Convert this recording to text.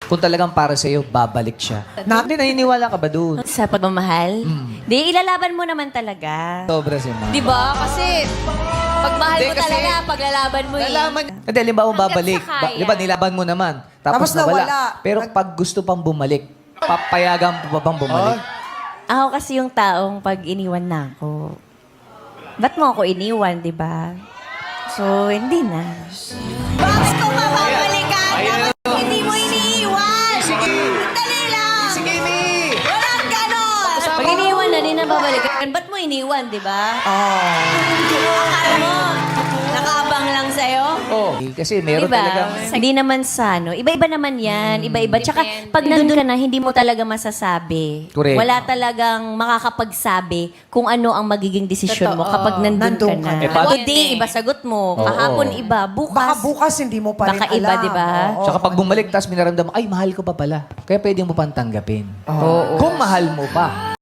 Kung talagang para sa'yo, babalik siya. Hindi, naniniwala ka ba doon? Sa pagmamahal? Di, ilalaban mo naman talaga. Sobra si Ma. Di ba? Kasi pagmahal Hindi, mo kasi talaga, paglalaban mo Nalaman niya. Hindi, halimbawa babalik. sa kaya. Di ba, nilaban mo naman. Tapos Tapos nawala. nawala. Pero pag gusto pang bumalik, papayagan mo ba bang bumalik? Ako kasi yung taong pag iniwan na ako. Ba't mo ako iniwan, di ba? So, hindi na. Bakit ko mababalikan? Dapat hindi mo iniiwan! Dali lang! Sige, Mi! Walang ganon! Pag iniwan na, di na babalikan. Ba't mo iniwan, di ba? Akala mo, nakaabang lang sa'yo? Oh, kasi meron Diba? talagang... Hindi naman sa ano. Iba-iba naman yan. Iba-iba. Tsaka pag nandun ka na, hindi mo talaga masasabi. Correct. Wala talagang makakapagsabi kung ano ang magiging desisyon mo kapag nandun ka Nandun na. ka na. paano- Today, iba sagot mo. Oo. Kahapon, iba. Baka Bukas. bukas hindi mo pa rin Baka alam. iba, di ba? Oo. Tsaka pag bumalik, tapos minaramdaman, ay, mahal ko pa pala. Kaya pwede mo pang tanggapin. Oo. Kung mahal mo pa.